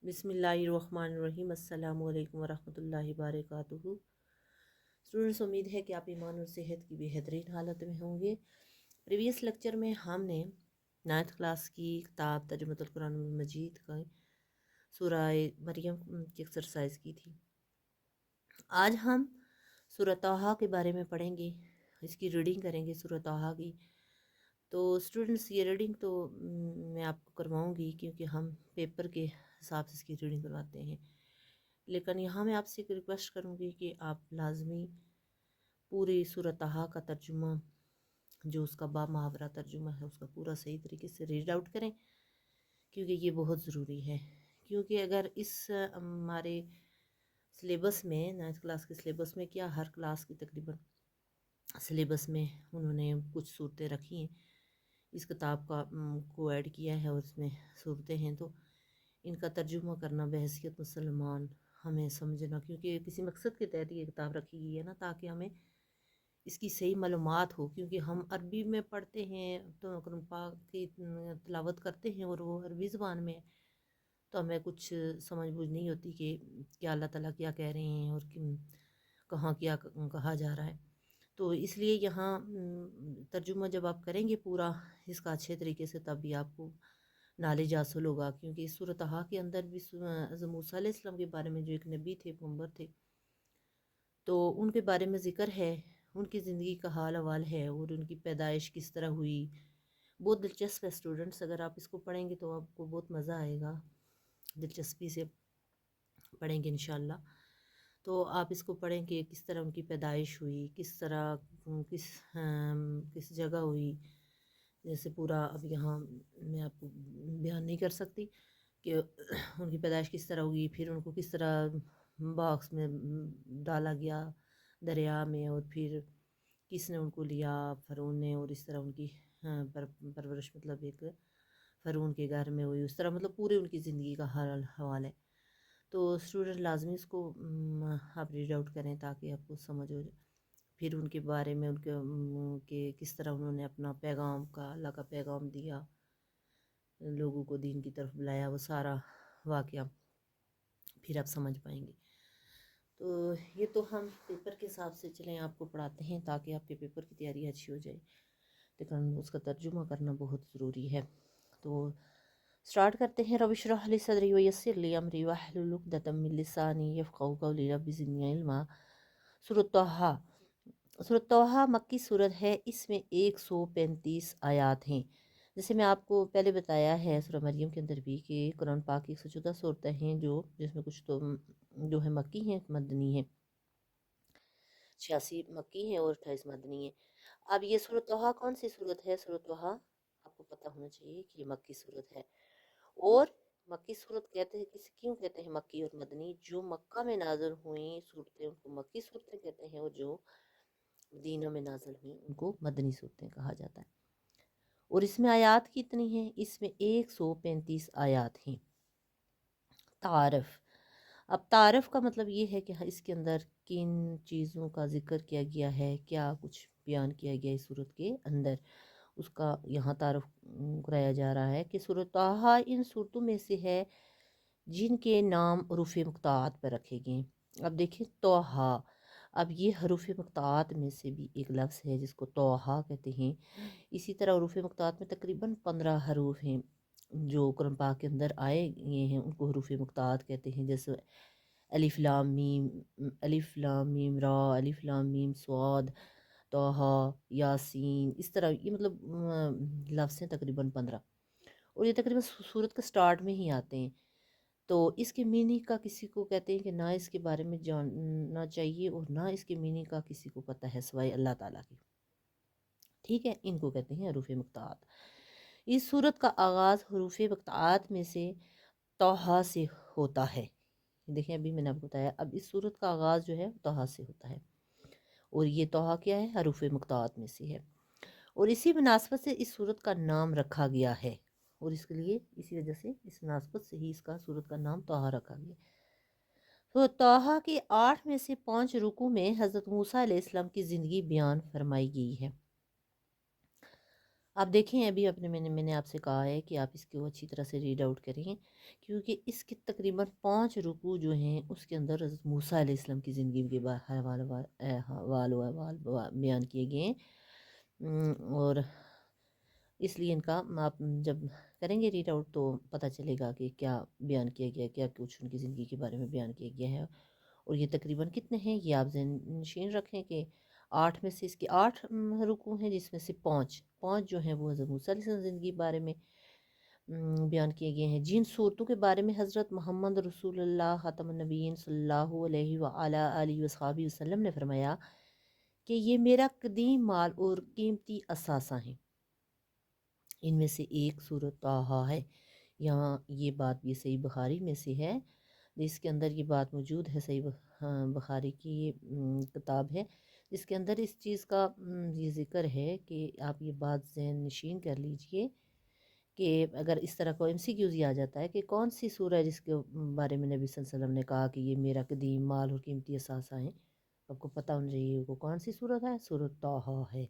بسم اللہ الرحمن الرحیم۔ السلام علیکم ورحمۃ اللہ وبرکاتہ۔ اسٹوڈنٹس، امید ہے کہ آپ ایمان اور صحت کی بہترین حالت میں ہوں گے۔ پریویس لیکچر میں ہم نے 9th کلاس کی کتاب ترجمہ القرآن المجید کا سورہ مریم کی ایکسرسائز کی تھی۔ آج ہم سورہ طٰہٰ کے بارے میں پڑھیں گے، اس کی ریڈنگ کریں گے سورہ طٰہٰ کی۔ تو اسٹوڈنٹس، یہ ریڈنگ تو میں آپ کو کرواؤں گی کیونکہ ہم پیپر کے حساب سے اس کی ریڈنگ کرواتے ہیں، لیکن یہاں میں آپ سے ایک ریکویسٹ کروں گی کہ آپ لازمی پوری سورہ طٰہٰ کا ترجمہ، جو اس کا با محاورہ ترجمہ ہے، اس کا پورا صحیح طریقے سے ریڈ آؤٹ کریں، کیونکہ یہ بہت ضروری ہے۔ کیونکہ اگر اس ہمارے سلیبس میں 9th کلاس کے سلیبس میں، کیا ہر کلاس کی تقریباً سلیبس میں انہوں نے کچھ صورتیں رکھی ہیں، اس کتاب کا کو ایڈ کیا ہے اور اس میں صورتیں ہیں، تو ان کا ترجمہ کرنا بحیثیت مسلمان ہمیں سمجھنا، کیونکہ کسی مقصد کے تحت یہ کتاب رکھی گئی ہے نا، تاکہ ہمیں اس کی صحیح معلومات ہو۔ کیونکہ ہم عربی میں پڑھتے ہیں تو قرآن پاک کی تلاوت کرتے ہیں اور وہ عربی زبان میں ہے، تو ہمیں کچھ سمجھ بوجھ نہیں ہوتی کہ کیا اللہ تعالیٰ کیا کہہ رہے ہیں اور کہاں کیا کہا جا رہا ہے۔ تو اس لیے یہاں ترجمہ جب آپ کریں گے پورا اس کا اچھے طریقے سے، تب بھی آپ کو نالج حاصل ہوگا۔ کیونکہ اس سورۃ طٰہٰ کے اندر بھی حضرت موسیٰ علیہ السلام کے بارے میں، جو ایک نبی تھے، پیغمبر تھے، تو ان کے بارے میں ذکر ہے، ان کی زندگی کا حال احوال ہے اور ان کی پیدائش کس طرح ہوئی۔ بہت دلچسپ ہے اسٹوڈنٹس، اگر آپ اس کو پڑھیں گے تو آپ کو بہت مزہ آئے گا، دلچسپی سے پڑھیں گے انشاءاللہ۔ تو آپ اس کو پڑھیں کہ کس طرح ان کی پیدائش ہوئی، کس طرح کس جگہ ہوئی، جیسے پورا اب یہاں میں آپ کو بیان نہیں کر سکتی کہ ان کی پیدائش کس طرح ہوئی، پھر ان کو کس طرح باکس میں ڈالا گیا دریا میں، اور پھر کس نے ان کو لیا، فرعون نے، اور اس طرح ان کی پرورش مطلب ایک فرعون کے گھر میں ہوئی، اس طرح مطلب پورے ان کی زندگی کا حال حوال ہے۔ تو اسٹوڈنٹ لازمی اس کو آپ ریڈ آؤٹ کریں تاکہ آپ کو سمجھ ہو جائے۔ پھر ان کے بارے میں، ان کے کہ کس طرح انہوں نے اپنا پیغام کا، اللہ کا پیغام دیا، لوگوں کو دین کی طرف بلایا، وہ سارا واقعہ پھر آپ سمجھ پائیں گے۔ تو یہ تو ہم پیپر کے حساب سے چلیں آپ کو پڑھاتے ہیں تاکہ آپ کے پیپر کی تیاری اچھی ہو جائے، لیکن اس کا ترجمہ کرنا بہت ضروری ہے۔ تو سٹارٹ کرتے ہیں۔ رب اشرح لی صدری ویسر لی امری واحلل عقدۃ من لسانی یفقہوا قولی، رب زدنی علما۔ سورۃ طٰہٰ، سورۃ طٰہٰ مکی سورت ہے، اس میں 135 آیات ہیں۔ جیسے میں آپ کو پہلے بتایا ہے سورہ مریم کے اندر بھی کہ قرآن پاک کی 114 صورتیں ہیں، جس میں کچھ تو جو ہے مکی ہیں، مدنی ہیں، 86 مکی ہیں اور 28 مدنی ہیں۔ اب یہ سورۃ طٰہٰ کون سی صورت ہے؟ سورۃ طٰہٰ آپ کو پتہ ہونا چاہیے کہ یہ مکی صورت ہے، اور مکی صورت کہتے ہیں، کیوں کہتے ہیں مکی اور مدنی؟ جو مکہ میں نازل ہوئیں صورتیں ان کو مکی صورتیں کہتے ہیں، اور جو مدینہ میں نازل ہوئیں ان کو مدنی صورتیں کہا جاتا ہے۔ اور اس میں آیات کتنی ہیں؟ اس میں 135 آیات ہیں۔ تعارف، اب تعارف کا مطلب یہ ہے کہ اس کے اندر کن چیزوں کا ذکر کیا گیا ہے، کیا کچھ بیان کیا گیا اس صورت کے اندر، اس کا یہاں تعارف کرایا جا رہا ہے کہ سورۃ طٰہٰ ان صورتوں میں سے ہے جن کے نام حروف مقطعات پر رکھے گئے۔ اب دیکھیں طٰہٰ، اب یہ حروف مقطعات میں سے بھی ایک لفظ ہے جس کو طٰہٰ کہتے ہیں۔ اسی طرح حروف مقطعات میں تقریباً 15 حروف ہیں جو قرآن پاک کے اندر آئے یہ ہیں، ان کو حروف مقطعات کہتے ہیں، جیسے الف لام میم، الف لام میم را، الف لام میم صاد، طٰہٰ، یاسین، اس طرح یہ مطلب لفظ ہیں تقریباً 15، اور یہ تقریباً سورت کے سٹارٹ میں ہی آتے ہیں۔ تو اس کے میننگ کا کسی کو کہتے ہیں کہ نہ اس کے بارے میں جاننا چاہیے اور نہ اس کے میننگ کا کسی کو پتہ ہے سوائے اللہ تعالیٰ کی، ٹھیک ہے؟ ان کو کہتے ہیں حروف مقطعات۔ اس صورت کا آغاز حروف مقطعات میں سے طٰہٰ سے ہوتا ہے۔ دیکھیں ابھی میں نے آپ کو بتایا، اب اس صورت کا آغاز جو ہے طٰہٰ سے ہوتا ہے، اور یہ طٰہٰ کیا ہے؟ حروف مقطعات میں سے ہے، اور اسی مناسبت سے اس صورت کا نام رکھا گیا ہے، اور اس کے لیے اسی وجہ سے اس مناسبت سے ہی اس کا صورت کا نام طٰہٰ رکھا گیا۔ تو طٰہٰ کے 8 میں سے 5 رکوع میں حضرت موسیٰ علیہ السلام کی زندگی بیان فرمائی گئی ہے۔ آپ دیکھیں ابھی میں نے آپ سے کہا ہے کہ آپ اس کو اچھی طرح سے ریڈ آؤٹ کریں، کیونکہ اس کے تقریباً 5 رکوع جو ہیں اس کے اندر حضرت موسیٰ علیہ السلام کی زندگی کے حوال بیان کیے گئے ہیں۔ اور اس لیے ان کا آپ جب کریں گے ریڈ آؤٹ تو پتہ چلے گا کہ کیا بیان کیا گیا، کیا کچھ ان کی زندگی کے بارے میں بیان کیا گیا ہے، اور یہ تقریباً کتنے ہیں یہ آپ ذہن نشین رکھیں کہ 8 میں سے اس کے 8 رکوع ہیں، جس میں سے 5 جو ہیں وہ حضرت موسیٰ علیہ السلام زندگی کے بارے میں بیان کیے گئے ہیں۔ جن صورتوں کے بارے میں حضرت محمد رسول اللہ خاتم النبیین صلی اللہ علیہ وآلہ وصحبہ وسلم نے فرمایا کہ یہ میرا قدیم مال اور قیمتی اثاثہ ہیں، ان میں سے ایک سورۃ طٰہٰ ہے۔ یہاں یہ بات بھی صحیح بخاری میں سے ہے، جس کے اندر یہ بات موجود ہے، صحیح بخاری کی یہ کتاب ہے، جس کے اندر اس چیز کا یہ ذکر ہے کہ آپ یہ بات ذہن نشین کر لیجئے کہ اگر اس طرح کو MCQز آ جاتا ہے کہ کون سی سورہ ہے جس کے بارے میں نبی صلی اللہ علیہ وسلم نے کہا کہ یہ میرا قدیم مال اور قیمتی اثاثہ ہیں، آپ کو پتہ ہونا چاہیے وہ کون سی سورت ہے، سورۃ طٰہٰ ہے۔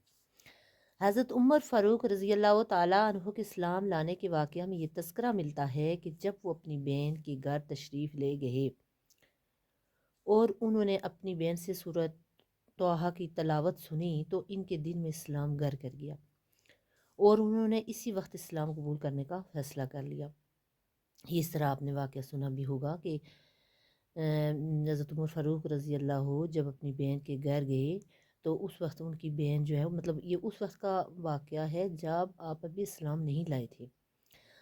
حضرت عمر فاروق رضی اللہ تعالیٰ عنہ کے اسلام لانے کے واقعہ میں یہ تذکرہ ملتا ہے کہ جب وہ اپنی بہن کے گھر تشریف لے گئے اور انہوں نے اپنی بہن سے سورۃ طٰہٰ کی تلاوت سنی تو ان کے دل میں اسلام گر کر گیا اور انہوں نے اسی وقت اسلام قبول کرنے کا فیصلہ کر لیا۔ اس طرح آپ نے واقعہ سنا بھی ہوگا کہ حضرت عمر فاروق رضی اللہ جب اپنی بہن کے گھر گئے تو اس وقت ان کی بہن جو ہے مطلب یہ اس وقت کا واقعہ ہے جب آپ ابھی اسلام نہیں لائے تھے،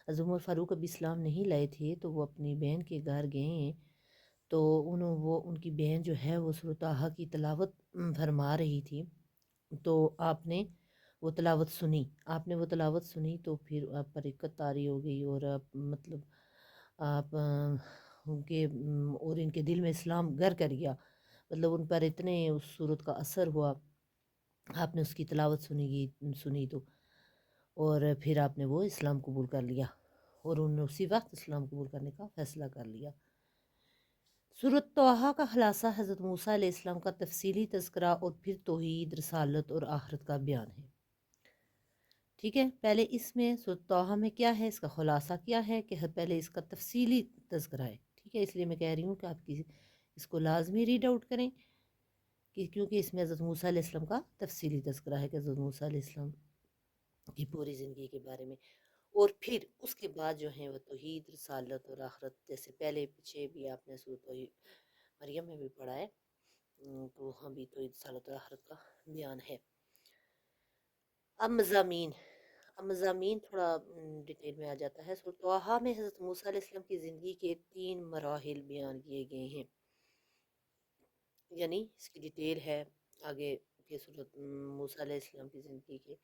حضرت عمر فاروق ابھی اسلام نہیں لائے تھے، تو وہ اپنی بہن کے گھر گئے تو ان کی بہن جو ہے وہ سورۃ طٰہٰ کی تلاوت فرما رہی تھی، تو آپ نے وہ تلاوت سنی تو پھر آپ پر اکت طاری ہو گئی، اور آپ مطلب آپ اور ان کے دل میں اسلام گر کر گیا، مطلب ان پر اتنے اس صورت کا اثر ہوا، آپ نے اس کی تلاوت سنی تو، اور پھر آپ نے وہ اسلام قبول کر لیا، اور انہوں نے اسی وقت اسلام قبول کرنے کا فیصلہ کر لیا۔ سورۃ طٰہٰ کا خلاصہ حضرت موسیٰ علیہ السلام کا تفصیلی تذکرہ اور پھر توحید، رسالت اور آخرت کا بیان ہے۔ ٹھیک ہے، پہلے اس میں سورۃ طٰہٰ میں کیا ہے، اس کا خلاصہ کیا ہے کہ پہلے اس کا تفصیلی تذکرہ ہے، ٹھیک ہے، اس لیے میں کہہ رہی ہوں کہ آپ اس کو لازمی ریڈ آؤٹ کریں کیونکہ اس میں حضرت موسیٰ علیہ السلام کا تفصیلی تذکرہ ہے کہ حضرت موسیٰ علیہ السلام کی پوری زندگی کے بارے میں، اور پھر اس کے بعد جو ہیں وہ توحید، رسالت اور آخرت، جیسے پہلے پیچھے بھی آپ نے سورۃ مریم میں بھی پڑھا ہے، تو وہاں بھی توحید، رسالت اور آخرت کا بیان ہے۔ اب مضامین تھوڑا ڈیٹیل میں آ جاتا ہے۔ سورۃ طٰہٰ میں حضرت موسیٰ علیہ السلام کی زندگی کے 3 مراحل بیان کیے گئے ہیں، یعنی اس کی ڈیٹیل ہے آگے کہ سورۃ موسیٰ علیہ السلام کی زندگی کے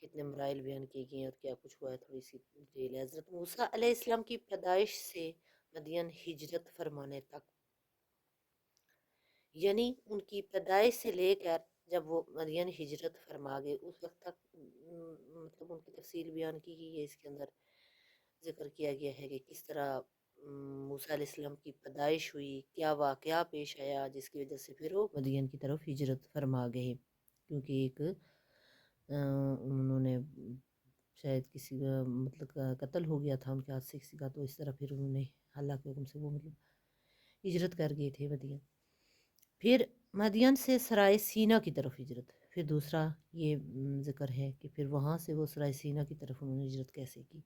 کتنے مراحل بیان کیے گئے ہیں اور کیا کچھ ہوا ہے، تھوڑی سی ڈیٹیل ہے۔ حضرت موسیٰ علیہ السلام کی پیدائش سے مدین ہجرت فرمانے تک، یعنی ان کی پیدائش سے لے کر جب وہ مدین ہجرت فرما گئے اس وقت تک مطلب ان کی تفصیل بیان کی گئی ہے۔ اس کے اندر ذکر کیا گیا ہے کہ کس طرح موسیٰ علیہ السلام کی پیدائش ہوئی، کیا واقعہ پیش آیا جس کی وجہ سے پھر وہ مدین کی طرف ہجرت فرما گئے، کیونکہ ایک انہوں نے شاید کسی کا مطلب قتل ہو گیا تھا ان کے ہاتھ سے کسی کا، تو اس طرح پھر انہوں نے اللہ کے حکم سے وہ مطلب ہجرت کر گئے تھے مدین۔ پھر مدین سے سرائے سینا کی طرف ہجرت، پھر دوسرا یہ ذکر ہے کہ پھر وہاں سے وہ سرائے سینا کی طرف انہوں نے ہجرت کیسے کی،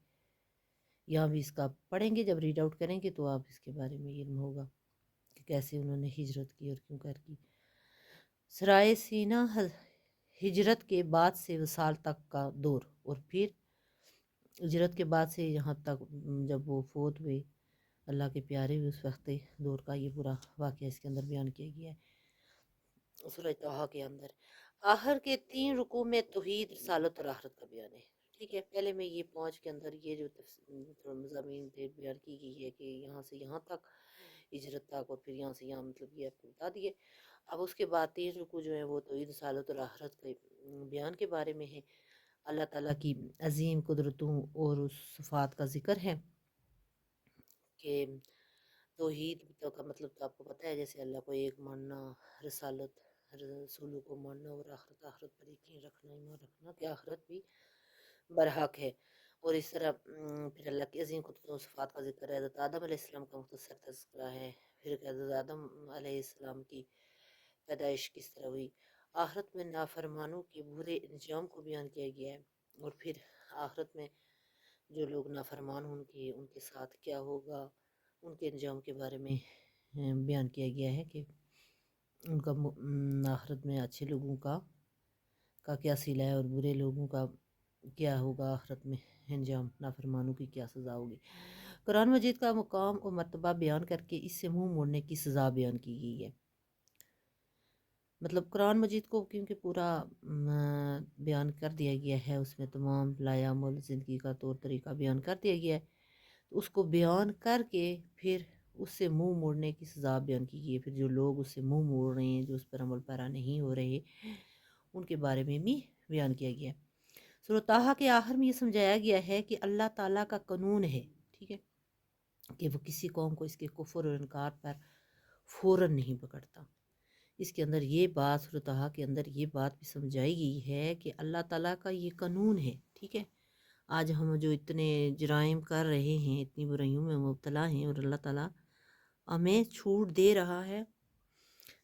یہاں بھی اس کا پڑھیں گے جب ریڈ آؤٹ کریں گے تو آپ اس کے بارے میں علم ہوگا کہ کیسے انہوں نے ہجرت کی اور کیوں کر کی۔ سرائے سینا ہجرت کے بعد سے وصال تک کا دور، اور پھر ہجرت کے بعد سے یہاں تک جب وہ فوت ہوئے اللہ کے پیارے ہوئے، اس وقت دور کا یہ پورا واقعہ اس کے اندر بیان کیا گیا ہے سورۃ طٰہٰ کے اندر۔ آخر کے 3 رکوع میں توحید، رسالت اور آخرت کا بیان ہے، ٹھیک ہے۔ پہلے میں یہ 5 کے اندر یہ جو مضامین بیان کی گئی ہے کہ یہاں سے یہاں تک ہجرت تک، اور پھر یہاں سے یہاں، مطلب یہ آپ کو بتا دیے۔ اب اس کے بعد 3 رکوع جو ہیں وہ توحید، رسالت اور آخرت کے بیان کے بارے میں ہے، اللہ تعالیٰ کی عظیم قدرتوں اور اس صفات کا ذکر ہے کہ توحید کا مطلب تو آپ کو پتہ ہے، جیسے اللہ کو ایک ماننا، رسالت رسولوں کو ماننا اور آخرت پر یقین رکھنا، ایمان رکھنا کہ آخرت بھی برحق ہے۔ اور اس طرح پھر اللہ کی عظیم قدرت و صفات کا ذکر ہے، حضرت آدم علیہ السلام کا مختصر تذکرہ ہے، پھر کہ حضرت آدم علیہ السلام کی پیدائش کس طرح ہوئی، آخرت میں نافرمانوں کے برے انجام کو بیان کیا گیا ہے، اور پھر آخرت میں جو لوگ نافرمان ہوں گے ان کے ساتھ کیا ہوگا، ان کے انجام کے بارے میں بیان کیا گیا ہے کہ ان کا آخرت میں اچھے لوگوں کا کیا صلہ ہے اور برے لوگوں کا کیا ہوگا، آخرت میں انجام نافرمانوں کی کیا سزا ہوگی۔ قرآن مجید کا مقام اور مرتبہ بیان کر کے اس سے منہ موڑنے کی سزا بیان کی گئی ہے۔ مطلب قرآن مجید کو کیونکہ پورا بیان کر دیا گیا ہے، اس میں تمام لایعمل زندگی کا طور طریقہ بیان کر دیا گیا ہے، تو اس کو بیان کر کے پھر اس سے منہ موڑنے کی سزا بیان کی گئی ہے۔ پھر جو لوگ اس سے منہ موڑ رہے ہیں، جو اس پر عمل پیرا نہیں ہو رہے، ان کے بارے میں بھی بیان کیا گیا ہے۔ سورۃ طٰہٰ کے آخر میں یہ سمجھایا گیا ہے کہ اللہ تعالیٰ کا قانون ہے، ٹھیک ہے، کہ وہ کسی قوم کو اس کے کفر اور انکار پر فوراً نہیں پکڑتا۔ اس کے اندر یہ بات، سورۃ طٰہٰ کے اندر یہ بات بھی سمجھائی گئی ہے کہ اللہ تعالیٰ کا یہ قانون ہے، ٹھیک ہے۔ آج ہم جو اتنے جرائم کر رہے ہیں، اتنی برائیوں میں مبتلا ہیں، اور اللہ تعالیٰ ہمیں چھوٹ دے رہا ہے،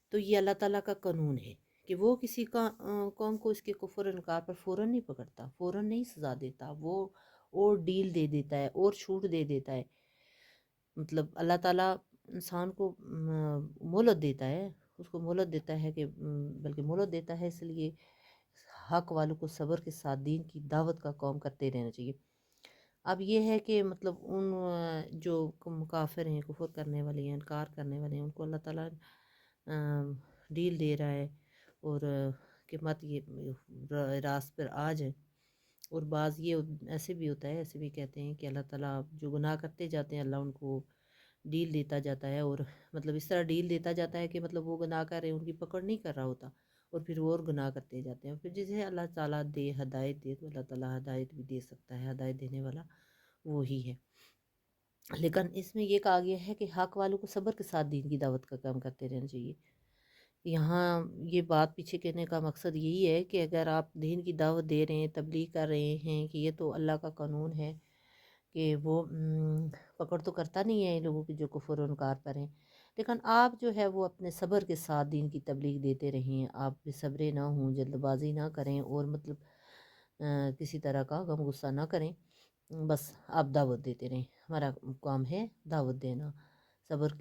تو یہ اللہ تعالیٰ کا قانون ہے کہ وہ کسی کا قوم کو اس کے کفر انکار پر فوراً نہیں پکڑتا، فوراً نہیں سزا دیتا، وہ اور ڈیل دے دیتا ہے اور چھوٹ دے دیتا ہے۔ مطلب اللہ تعالیٰ انسان کو مہلت دیتا ہے، اس کو مہلت دیتا ہے کہ بلکہ مہلت دیتا ہے اس لیے حق والوں کو صبر کے ساتھ دین کی دعوت کا کام کرتے رہنا چاہیے۔ اب یہ ہے کہ مطلب ان جو کافر ہیں، کفر کرنے والے ہیں، انکار کرنے والے ہیں، ان کو اللہ تعالیٰ ڈیل دے رہا ہے اور کہ مت یہ راست پر آ جائے۔ اور بعض یہ ایسے بھی ہوتا ہے، ایسے بھی کہتے ہیں کہ اللہ تعالیٰ جو گناہ کرتے جاتے ہیں، اللہ ان کو ڈیل دیتا جاتا ہے، اور مطلب اس طرح ڈیل دیتا جاتا ہے کہ مطلب وہ گناہ کر رہے ہیں، ان کی پکڑ نہیں کر رہا ہوتا، اور پھر وہ اور گناہ کرتے جاتے ہیں۔ پھر جسے اللہ تعالیٰ دے ہدایت دے تو اللہ تعالیٰ ہدایت بھی دے سکتا ہے، ہدایت دینے والا وہی ہے۔ لیکن اس میں یہ کہا گیا ہے کہ حق والوں کو صبر کے ساتھ دین کی دعوت کا کام کرتے رہنا چاہیے۔ یہاں یہ بات پیچھے کہنے کا مقصد یہی ہے کہ اگر آپ دین کی دعوت دے رہے ہیں، تبلیغ کر رہے ہیں کہ یہ تو اللہ کا قانون ہے کہ وہ پکڑ تو کرتا نہیں ہے ان لوگوں کی جو کفر و انکار پر ہیں، لیکن آپ جو ہے وہ اپنے صبر کے ساتھ دین کی تبلیغ دیتے رہیں، آپ بے صبرے نہ ہوں، جلد بازی نہ کریں، اور مطلب کسی طرح کا غم غصہ نہ کریں، بس آپ دعوت دیتے رہیں۔ ہمارا کام ہے دعوت دینا، صبر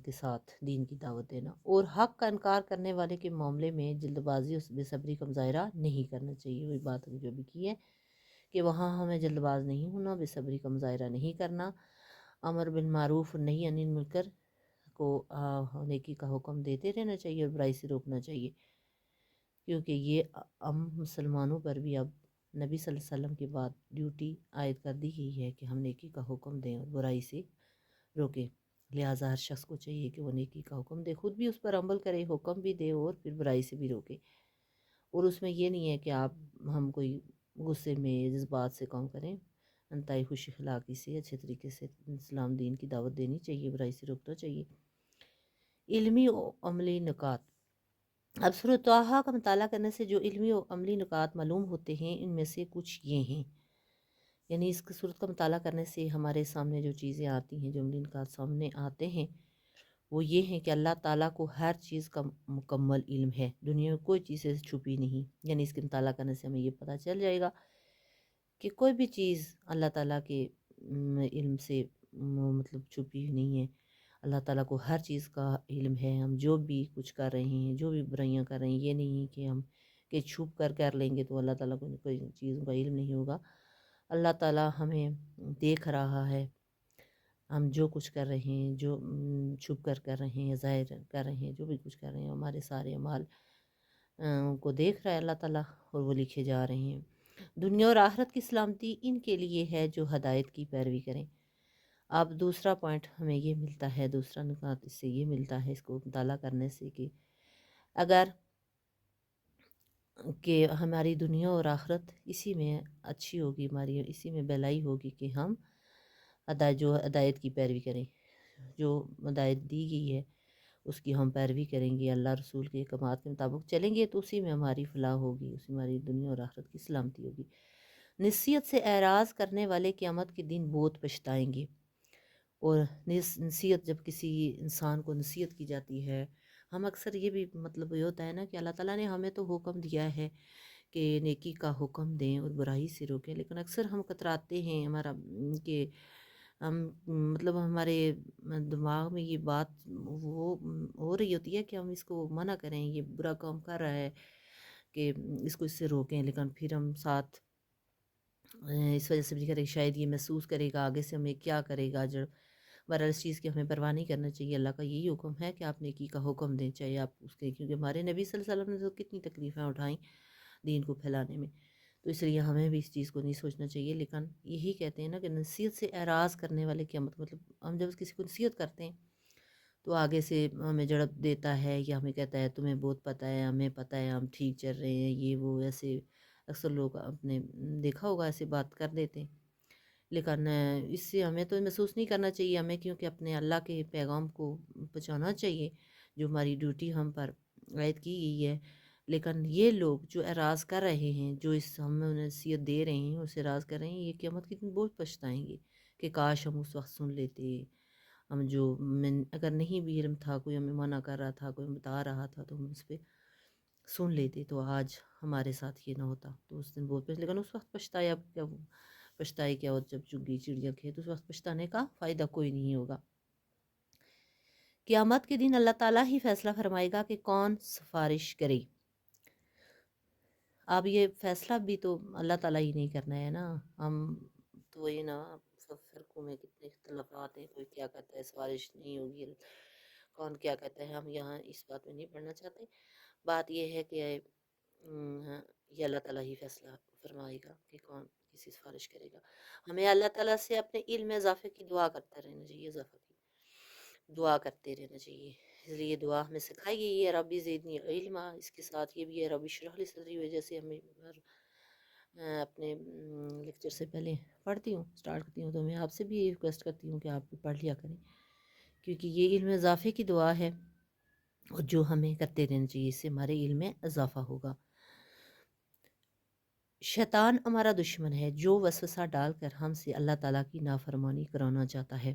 کے ساتھ دین کی دعوت دینا، اور حق کا انکار کرنے والے کے معاملے میں جلد بازی اور بے صبری کا مظاہرہ نہیں کرنا چاہیے۔ وہی بات ہم جو بھی کی ہے کہ وہاں ہمیں جلد باز نہیں ہونا، بے صبری کا مظاہرہ نہیں کرنا، امر بالمعروف اور نہی عن المنکر کو نیکی کا حکم دیتے رہنا چاہیے اور برائی سے روکنا چاہیے، کیونکہ یہ ہم مسلمانوں پر بھی اب نبی صلی اللہ علیہ وسلم کے بعد ڈیوٹی عائد کر دی گئی ہے کہ ہم نیکی کا حکم دیں اور برائی سے روکیں۔ لہٰذا ہر شخص کو چاہیے کہ وہ نیکی کا حکم دے، خود بھی اس پر عمل کرے، حکم بھی دے اور پھر برائی سے بھی روکے۔ اور اس میں یہ نہیں ہے کہ ہم کوئی غصے میں جذبات سے کام کریں، انتہائی خوش اخلاقی سے اچھے طریقے سے اسلام دین کی دعوت دینی چاہیے، برائی سے روکنا چاہیے۔ علمی و عملی نکات۔ اب سورۃ طٰہٰ کا مطالعہ کرنے سے جو علمی و عملی نکات معلوم ہوتے ہیں، ان میں سے کچھ یہ ہیں، یعنی اس صورت کا مطالعہ کرنے سے ہمارے سامنے جو چیزیں آتی ہیں، جو عملی نکات سامنے آتے ہیں، وہ یہ ہیں کہ اللہ تعالیٰ کو ہر چیز کا مکمل علم ہے، دنیا میں کوئی چیز ایسی چھپی نہیں۔ یعنی اس کے مطالعہ کرنے سے ہمیں یہ پتہ چل جائے گا کہ کوئی بھی چیز اللہ تعالیٰ کے علم سے مطلب چھپی نہیں ہے۔ اللہ تعالیٰ کو ہر چیز کا علم ہے، ہم جو بھی کچھ کر رہے ہیں، جو بھی برائیاں کر رہے ہیں، یہ نہیں کہ ہم کہ چھپ کر لیں گے تو اللہ تعالیٰ کو کوئی چیزوں کا علم نہیں ہوگا۔ اللہ تعالیٰ ہمیں دیکھ رہا ہے، ہم جو کچھ کر رہے ہیں، جو چھپ کر رہے ہیں، ظاہر کر رہے ہیں، جو بھی کچھ کر رہے ہیں، ہمارے سارے اعمال کو دیکھ رہا ہے اللہ تعالیٰ، اور وہ لکھے جا رہے ہیں۔ دنیا اور آخرت کی سلامتی ان کے لیے ہے جو ہدایت کی پیروی کریں۔ اب دوسرا پوائنٹ ہمیں یہ ملتا ہے، دوسرا نکات اس سے یہ ملتا ہے، اس کو مطالعہ کرنے سے، کہ اگر کہ ہماری دنیا اور آخرت اسی میں اچھی ہوگی، ہماری اسی میں بھلائی ہوگی کہ ہم ہدایت کی پیروی کریں، جو ہدایت دی گئی ہے اس کی ہم پیروی کریں گے، اللہ رسول کے احکامات کے مطابق چلیں گے، تو اسی میں ہماری فلاح ہوگی، اسی میں ہماری دنیا اور آخرت کی سلامتی ہوگی۔ نصیحت سے اعراض کرنے والے قیامت کے دن بہت پچھتائیں گے۔ اور نصیحت، جب کسی انسان کو نصیحت کی جاتی ہے، ہم اکثر یہ بھی مطلب یہ ہوتا ہے نا کہ اللہ تعالیٰ نے ہمیں تو حکم دیا ہے کہ نیکی کا حکم دیں اور برائی سے روکیں، لیکن اکثر ہم کتراتے ہیں، ہمارا کہ ہم مطلب ہمارے دماغ میں یہ بات وہ ہو رہی ہوتی ہے کہ ہم اس کو منع کریں، یہ برا کام کر رہا ہے کہ اس کو اس سے روکیں، لیکن پھر ہم ساتھ اس وجہ سے بھی کرے شاید یہ محسوس کرے گا آگے سے ہمیں کیا کرے گا، جب بہرحال اس چیز کی ہمیں پرواہ نہیں کرنا چاہیے۔ اللہ کا یہی حکم ہے کہ آپ نیکی کا حکم دیں، چاہے آپ اس کے، کیونکہ ہمارے نبی صلی اللہ علیہ وسلم نے تو کتنی تکلیفیں اٹھائیں دین کو پھیلانے میں، تو اس لیے ہمیں بھی اس چیز کو نہیں سوچنا چاہیے۔ لیکن یہی کہتے ہیں نا کہ نصیحت سے اعراض کرنے والے قیامت، مطلب ہم جب کسی کو نصیحت کرتے ہیں تو آگے سے ہمیں جڑپ دیتا ہے یا ہمیں کہتا ہے تمہیں بہت پتہ ہے، ہمیں پتہ ہے، ہم ٹھیک چل رہے ہیں، یہ وہ ایسے اکثر لوگ اپنے دیکھا ہوگا ایسے بات کر دیتے ہیں۔ لیکن اس سے ہمیں تو محسوس نہیں کرنا چاہیے، ہمیں کیونکہ اپنے اللہ کے پیغام کو پہنچانا چاہیے، جو ہماری ڈیوٹی ہم پر عائد کی گئی ہے۔ لیکن یہ لوگ جو اعراض کر رہے ہیں، جو اس ہم انہیں نصیحت دے رہے ہیں، اس سے اعراض کر رہے ہیں، یہ قیامت کے دن بہت پچھتائیں گے کہ کاش ہم اس وقت سن لیتے، ہم جو اگر نہیں بھی علم تھا، کوئی ہمیں منع کر رہا تھا، کوئی بتا رہا تھا، تو ہم اس پہ سن لیتے تو آج ہمارے ساتھ یہ نہ ہوتا۔ تو اس دن بہت لیکن اس وقت پچھتایا کیا، پچھتائی کیا، اور جب چگی چڑیا کھیت، اس وقت پچھتانے کا فائدہ کوئی نہیں ہوگا۔ قیامت کے دن اللہ تعالیٰ ہی فیصلہ فرمائے گا کہ کون سفارش کرے۔ اب یہ فیصلہ بھی تو اللہ تعالیٰ ہی نہیں کرنا ہے نا، ہم تو وہی نا، سب فرقوں میں کتنے اختلافات ہیں، کوئی کیا کہتا ہے سفارش نہیں ہوگی، کون کیا کہتا ہے، ہم یہاں اس بات میں نہیں پڑھنا چاہتے۔ بات یہ ہے کہ یہ اللہ تعالیٰ ہی فیصلہ فرمائے گا کہ کون کسی سفارش کرے گا۔ ہمیں اللہ تعالیٰ سے اپنے علم میں اضافے کی دعا کرتا رہنا چاہیے، اضافہ کی دعا کرتے رہنا چاہیے۔ اس لیے دعا ہمیں سکھائی گئی ہے، ربی زدنی علما، اس کے ساتھ یہ بھی ہے ربی اشرح لی صدری، وجہ سے ہمیں اپنے لیکچر سے پہلے پڑھتی ہوں، سٹارٹ کرتی ہوں، تو میں آپ سے بھی یہ ریکویسٹ کرتی ہوں کہ آپ بھی پڑھ لیا کریں، کیونکہ یہ علم اضافے کی دعا ہے اور جو ہمیں کرتے رہنا چاہیے، اس سے ہمارے علم میں اضافہ ہوگا۔ شیطان ہمارا دشمن ہے جو وسوسہ ڈال کر ہم سے اللہ تعالیٰ کی نافرمانی کرانا چاہتا ہے،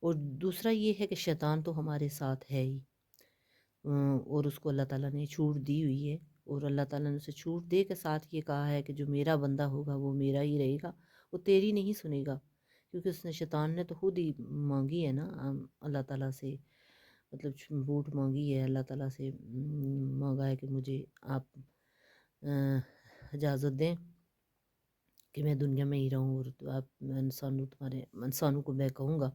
اور دوسرا یہ ہے کہ شیطان تو ہمارے ساتھ ہے ہی، اور اس کو اللہ تعالیٰ نے چھوٹ دی ہوئی ہے، اور اللہ تعالیٰ نے اسے چھوٹ دے کے ساتھ یہ کہا ہے کہ جو میرا بندہ ہوگا وہ میرا ہی رہے گا، وہ تیری نہیں سنے گا، کیونکہ اس نے، شیطان نے تو خود ہی مانگی ہے نا اللہ تعالیٰ سے، مطلب ووٹ مانگی ہے اللہ تعالیٰ سے، مانگا ہے کہ مجھے آپ اجازت دیں کہ میں دنیا میں ہی رہوں، اور تو آپ انسانوں کو میں کہوں گا،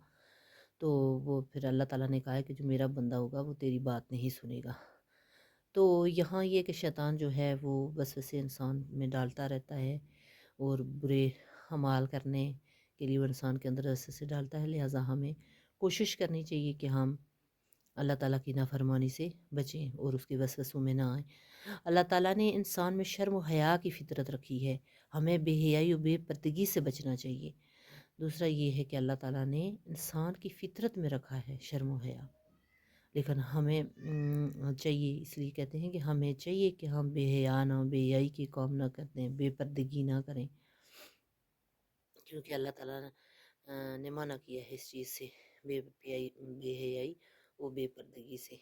تو وہ پھر اللہ تعالیٰ نے کہا ہے کہ جو میرا بندہ ہوگا وہ تیری بات نہیں سنے گا۔ تو یہاں یہ کہ شیطان جو ہے وہ وسوسے انسان میں ڈالتا رہتا ہے، اور برے اعمال کرنے کے لیے وہ انسان کے اندر وسوسے ڈالتا ہے، لہٰذا ہمیں کوشش کرنی چاہیے کہ ہم اللہ تعالیٰ کی نافرمانی سے بچیں اور اس کے وسوسوں میں نہ آئیں۔ اللہ تعالیٰ نے انسان میں شرم و حیا کی فطرت رکھی ہے، ہمیں بے حیائی و بے پردگی سے بچنا چاہیے۔ دوسرا یہ ہے کہ اللہ تعالیٰ نے انسان کی فطرت میں رکھا ہے شرم و حیا، لیکن ہمیں چاہیے، اس لیے کہتے ہیں کہ ہمیں چاہیے کہ ہم بے حیا نہ، بے حیائی کی کام نہ کریں، بے پردگی نہ کریں، کیونکہ اللہ تعالیٰ نے منع کیا ہے اس چیز سے، بے حیائی و بے پردگی سے۔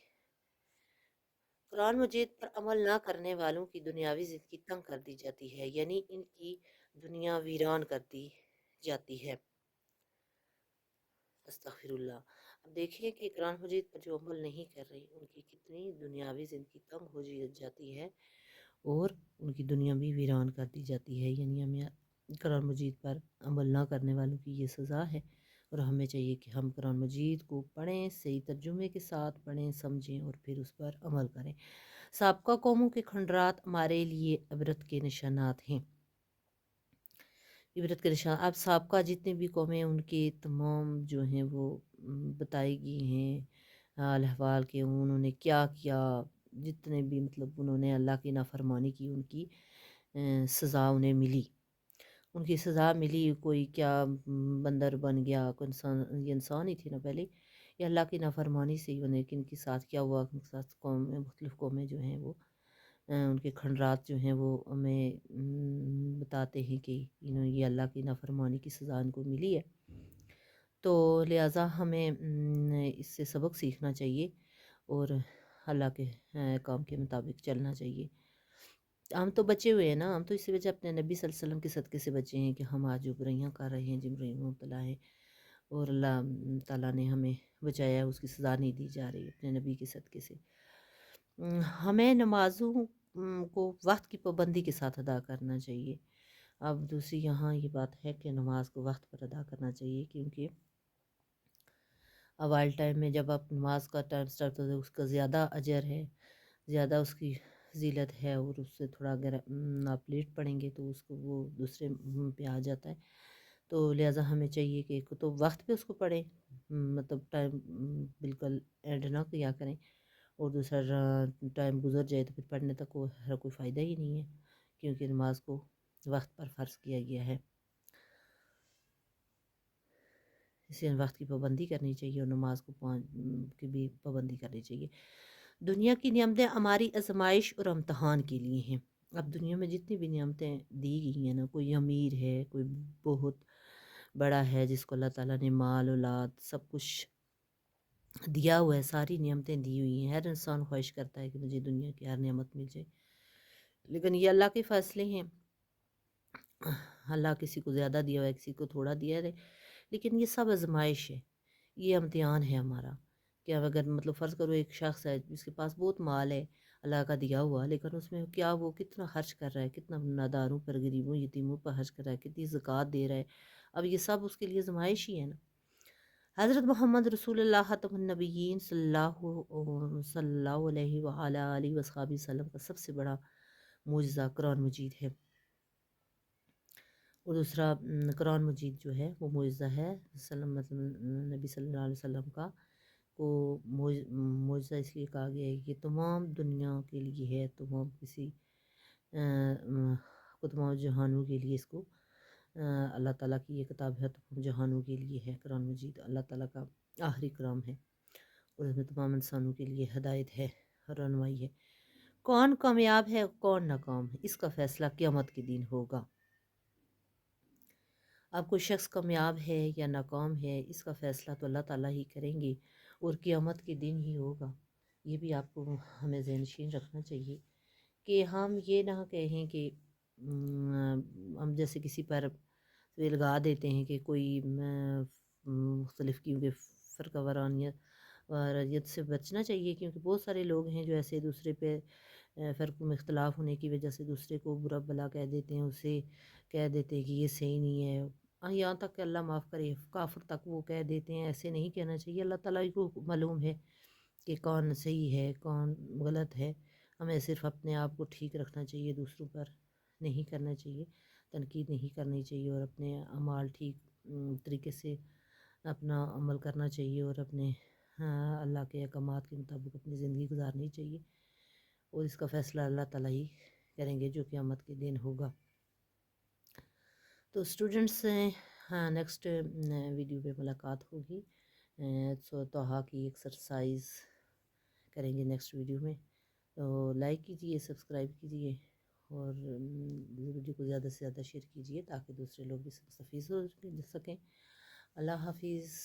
قرآن مجید پر عمل نہ کرنے والوں کی دنیاوی زندگی تنگ کر دی جاتی ہے، یعنی ان کی دنیا ویران کر دی جاتی ہے۔ استغفر اللہ۔ اب دیکھیں کہ قرآن مجید پر جو عمل نہیں کر رہی، ان کی کتنی دنیاوی زندگی تنگ ہو جاتی ہے، اور ان کی دنیا بھی ویران کر دی جاتی ہے، یعنی ہمیں قرآن مجید پر عمل نہ کرنے والوں کی یہ سزا ہے، اور ہمیں چاہیے کہ ہم قرآن مجید کو پڑھیں، صحیح ترجمے کے ساتھ پڑھیں، سمجھیں، اور پھر اس پر عمل کریں۔ سابقہ قوموں کے کھنڈرات ہمارے لیے عبرت کے نشانات ہیں، عبرت کے نشان۔ اب سابقہ جتنے بھی قومیں، ان کے تمام جو ہیں وہ بتائی گئی ہیں حال احوال کے، انہوں نے کیا کیا، جتنے بھی مطلب انہوں نے اللہ کی نافرمانی کی، ان کی سزا انہیں ملی، ان کی سزا ملی۔ کوئی کیا بندر بن گیا، کوئی انسان، یہ انسان ہی تھی نا پہلے، یہ اللہ کی نافرمانی سے ہی کن کے ساتھ کیا ہوا، کن کے ساتھ مختلف قومیں جو ہیں وہ ان کے کھنڈرات جو ہیں وہ ہمیں بتاتے ہیں کہ یہ اللہ کی نافرمانی کی سزا ان کو ملی ہے۔ تو لہٰذا ہمیں اس سے سبق سیکھنا چاہیے اور اللہ کے کام کے مطابق چلنا چاہیے۔ ہم تو بچے ہوئے ہیں نا، ہم تو اسی وجہ اپنے نبی صلی اللہ علیہ وسلم کے صدقے سے بچے ہیں کہ ہم آج جو برائیاں کر رہے ہیں، جن برائیوں میں مبتلا ہیں، اور اللہ تعالیٰ نے ہمیں بچایا، اس کی سزا نہیں دی جا رہی اپنے نبی کے صدقے سے۔ ہمیں نمازوں کو وقت کی پابندی کے ساتھ ادا کرنا چاہیے۔ اب دوسری یہاں یہ بات ہے کہ نماز کو وقت پر ادا کرنا چاہیے، کیونکہ اوائل ٹائم میں جب آپ نماز کا ٹائم سٹارٹ ہوتا ہے اس کا زیادہ اجر ہے، زیادہ اس کی فضیلت ہے، اور اس سے تھوڑا اگر آپ لیٹ پڑھیں گے تو اس کو وہ دوسرے پہ آ جاتا ہے۔ تو لہٰذا ہمیں چاہیے کہ ایک تو وقت پہ اس کو پڑھیں، مطلب ٹائم بالکل اینڈ نہ کیا کریں، اور دوسرا ٹائم گزر جائے تو پھر پڑھنے تک کوئی فائدہ ہی نہیں ہے، کیونکہ نماز کو وقت پر فرض کیا گیا ہے۔ اس لیے وقت کی پابندی کرنی چاہیے، اور نماز کو کی بھی پابندی کرنی چاہیے۔ دنیا کی نعمتیں ہماری آزمائش اور امتحان کے لیے ہیں۔ اب دنیا میں جتنی بھی نعمتیں دی گئی ہیں نا، کوئی امیر ہے، کوئی بہت بڑا ہے جس کو اللہ تعالیٰ نے مال اولاد سب کچھ دیا ہوا ہے، ساری نعمتیں دی ہوئی ہیں، ہر انسان خواہش کرتا ہے کہ مجھے دنیا کی ہر نعمت مل جائے، لیکن یہ اللہ کے فیصلے ہیں۔ اللہ کسی کو زیادہ دیا ہوا ہے، کسی کو تھوڑا دیا ہے، لیکن یہ سب آزمائش ہے، یہ امتحان ہے ہمارا۔ کہ اگر مطلب فرض کرو ایک شخص ہے جس کے پاس بہت مال ہے اللہ کا دیا ہوا، لیکن اس میں کیا وہ کتنا خرچ کر رہا ہے، کتنا ناداروں پر، غریبوں یتیموں پر خرچ کر رہا ہے، کتنی زکوٰۃ دے رہا ہے، اب یہ سب اس کے لیے آزمائش ہی ہے نا۔ حضرت محمد رسول اللہ خاتم النبیین صلی اللہ علیہ وآلہ وصحبہ وسلم کا سب سے بڑا معجزہ قرآن مجید ہے، اور دوسرا قرآن مجید جو ہے وہ معجزہ ہے مطلب نبی صلی اللہ علیہ وسلم کا کو معجزہ اس لیے کہا گیا ہے کہ تمام دنیا کے لیے ہے، تمام تمام جہانوں کے لیے اس کو اللہ تعالیٰ کی یہ کتاب ہے، تمام جہانوں کے لیے ہے۔ قرآن مجید اللہ تعالیٰ کا آخری کلام ہے، اور اس میں تمام انسانوں کے لیے ہدایت ہے، رہنمائی ہے۔ کون کامیاب ہے کون ناکام ہے، اس کا فیصلہ قیامت کے دن ہوگا۔ اب کوئی شخص کامیاب ہے یا ناکام ہے، اس کا فیصلہ تو اللہ تعالیٰ ہی کریں گے، اور قیامت کے دن ہی ہوگا۔ یہ بھی آپ کو ہمیں ذہن نشین رکھنا چاہیے کہ ہم یہ نہ کہیں کہ ہم جیسے کسی پر الگا دیتے ہیں کہ کوئی مختلف، کیونکہ فرقہ وارانیت سے بچنا چاہیے، کیونکہ بہت سارے لوگ ہیں جو ایسے دوسرے پہ فرقوں میں اختلاف ہونے کی وجہ سے دوسرے کو برا بلا کہہ دیتے ہیں، اسے کہہ دیتے ہیں کہ یہ صحیح نہیں ہے، یہاں تک کہ اللہ معاف کرے کافر تک وہ کہہ دیتے ہیں۔ ایسے نہیں کہنا چاہیے، اللہ تعالیٰ کو معلوم ہے کہ کون صحیح ہے کون غلط ہے۔ ہمیں صرف اپنے آپ کو ٹھیک رکھنا چاہیے، دوسروں پر نہیں کرنا چاہیے، تنقید نہیں کرنی چاہیے، اور اپنے اعمال ٹھیک طریقے سے اپنا عمل کرنا چاہیے، اور اپنے اللہ کے احکامات کے مطابق اپنی زندگی گزارنی چاہیے، اور اس کا فیصلہ اللہ تعالیٰ ہی کریں گے جو قیامت کے دن ہوگا۔ تو اسٹوڈنٹس نیکسٹ ویڈیو پہ ملاقات ہوگی، سو توحا کی ایکسرسائز کریں گے نیکسٹ ویڈیو میں۔ تو لائک کیجیے، سبسکرائب کیجیے، اور ویڈیو کو زیادہ سے زیادہ شیئر کیجیے تاکہ دوسرے لوگ بھی مستفید ہو سکیں۔ اللہ حافظ۔